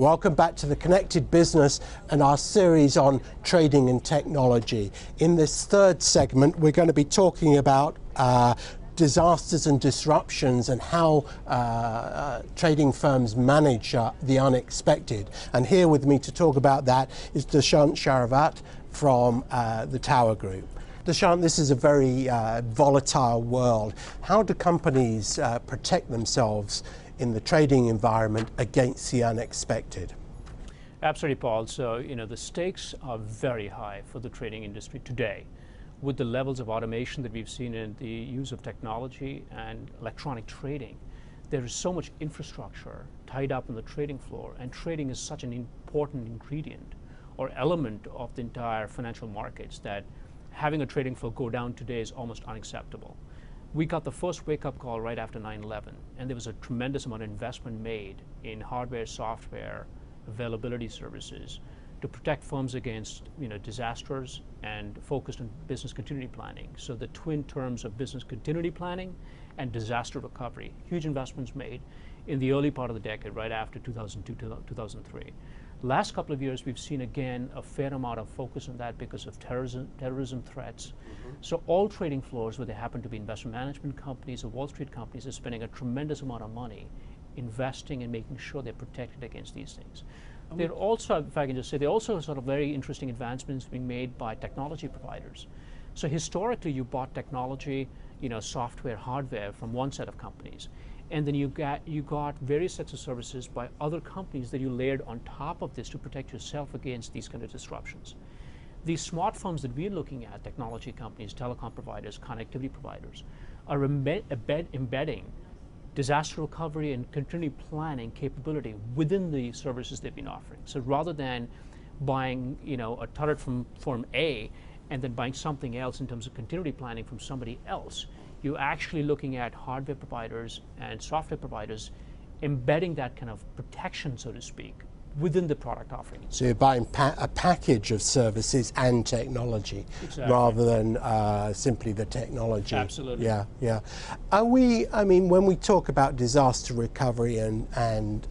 Welcome back to The Connected Business and our series on trading and technology. In this third segment, we're going to be talking about disasters and disruptions and how trading firms manage the unexpected. And here with me to talk about that is Dushyant Sharavat from the Tower Group. Dushyant, this is a very volatile world. How do companies protect themselves in the trading environment against the unexpected? Absolutely, Paul. So, the stakes are very high for the trading industry today. With the levels of automation that we've seen in the use of technology and electronic trading, there is so much infrastructure tied up on the trading floor, and trading is such an important ingredient or element of the entire financial markets that having a trading floor go down today is almost unacceptable. We got the first wake-up call right after 9/11, and there was a tremendous amount of investment made in hardware, software, availability services to protect firms against disasters and focused on business continuity planning. So the twin terms of business continuity planning and disaster recovery. Huge investments made in the early part of the decade, right after 2002 to 2003. Last couple of years, we've seen again a fair amount of focus on that because of terrorism threats. So all trading floors, whether they happen to be investment management companies or Wall Street companies, are spending a tremendous amount of money investing and making sure they're protected against these things. There are also, if I can just say, there are also sort of very interesting advancements being made by technology providers. So historically, you bought technology, software, hardware from one set of companies, and then you got various sets of services by other companies that you layered on top of this to protect yourself against these kind of disruptions. These smart firms that we're looking at, technology companies, telecom providers, connectivity providers, are embedding disaster recovery and continuity planning capability within the services they've been offering. So rather than buying a turret from firm A and then buying something else in terms of continuity planning from somebody else, you're actually looking at hardware providers and software providers embedding that kind of protection, so to speak, within the product offering. So you're buying a package of services and technology, exactly, rather than simply the technology. Absolutely. Yeah. When we talk about disaster recovery and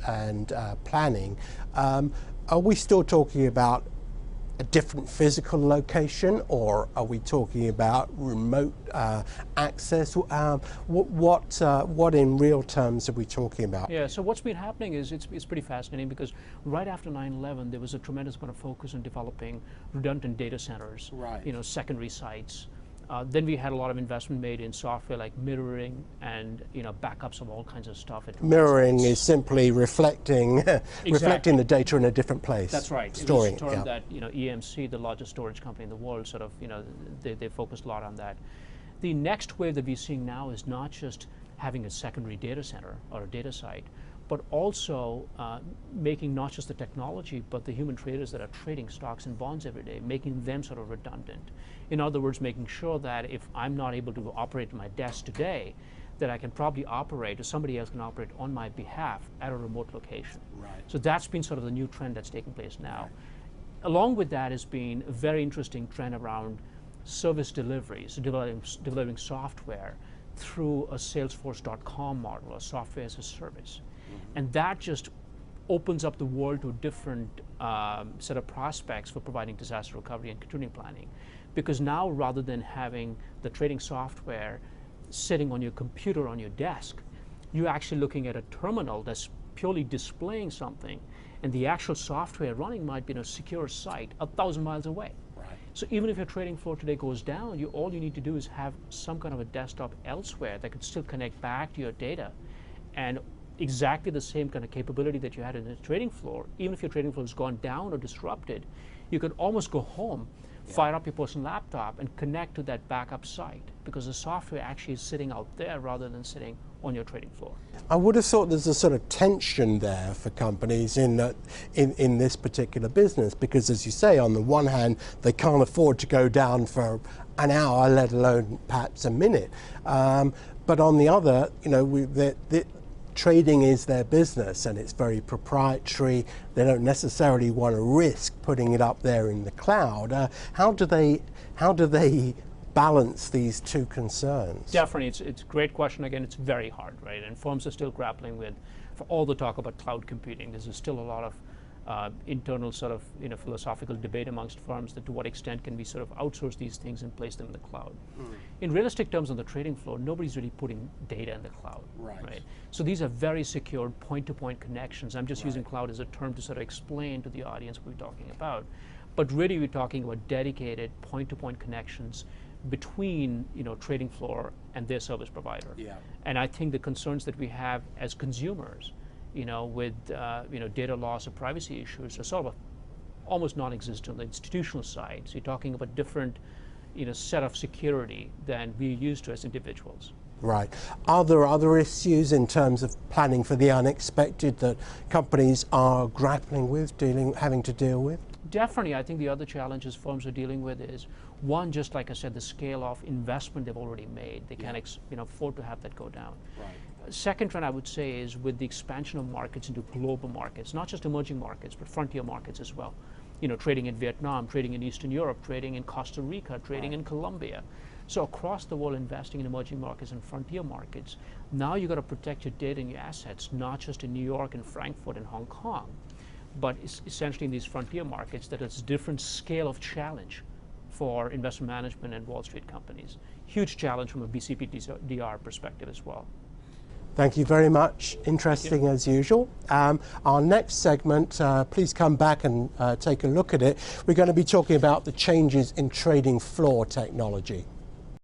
planning, are we still talking about a different physical location, or are we talking about remote access? What in real terms are we talking about? Yeah, so what's been happening is it's pretty fascinating, because right after 9/11 there was a tremendous amount of focus on developing redundant data centers, right, secondary sites. Then we had a lot of investment made in software like mirroring and backups of all kinds of stuff. Mirroring is simply reflecting reflecting the data in a different place. That's right. Storing it was a term that EMC, the largest storage company in the world, sort of they focused a lot on that. The next wave that we're seeing now is not just having a secondary data center or a data site, but also making not just the technology, but the human traders that are trading stocks and bonds every day, making them sort of redundant. In other words, making sure that if I'm not able to operate my desk today, that I can probably operate, or somebody else can operate on my behalf at a remote location. Right. So that's been sort of the new trend that's taking place now. Right. Along with that has been a very interesting trend around service delivery, so delivering software through a Salesforce.com model, a software as a service. And that just opens up the world to a different set of prospects for providing disaster recovery and continuity planning. Because now, rather than having the trading software sitting on your computer on your desk, you're actually looking at a terminal that's purely displaying something, and the actual software running might be in a secure site 1,000 miles away. Right. So even if your trading floor today goes down, all you need to do is have some kind of a desktop elsewhere that could still connect back to your data, and exactly the same kind of capability that you had in the trading floor. Even if your trading floor has gone down or disrupted, you could almost go home, fire up your personal laptop, and connect to that backup site, because the software actually is sitting out there rather than sitting on your trading floor. I would have thought there's a sort of tension there for companies in this particular business, because, as you say, on the one hand, they can't afford to go down for an hour, let alone perhaps a minute. But on the other, trading is their business, and it's very proprietary. They don't necessarily want to risk putting it up there in the cloud. How do they balance these two concerns? Definitely, it's a great question. Again, it's very hard, right? And firms are still grappling with, for all the talk about cloud computing, there's still a lot of internal sort of philosophical debate amongst firms that to what extent can we sort of outsource these things and place them in the cloud. In realistic terms on the trading floor, nobody's really putting data in the cloud. Right? So these are very secured point-to-point connections. I'm just using cloud as a term to sort of explain to the audience what we're talking about. But really we're talking about dedicated point-to-point connections between trading floor and their service provider. And I think the concerns that we have as consumers with data loss or privacy issues are sort of almost non-existent on the institutional side. So you're talking about different set of security than we're used to as individuals. Right. Are there other issues in terms of planning for the unexpected that companies are grappling with, having to deal with? Definitely. I think the other challenges firms are dealing with is, one, just like I said, the scale of investment they've already made. They can't afford to have that go down. Second trend I would say is with the expansion of markets into global markets, not just emerging markets, but frontier markets as well. Trading in Vietnam, trading in Eastern Europe, trading in Costa Rica, trading in Colombia. So across the world, investing in emerging markets and frontier markets. Now you've got to protect your data and your assets, not just in New York and Frankfurt and Hong Kong, but essentially in these frontier markets that is a different scale of challenge for investment management and Wall Street companies. Huge challenge from a BCP-DR perspective as well. Thank you very much. Interesting as usual. Our next segment, please come back and take a look at it. We're going to be talking about the changes in trading floor technology.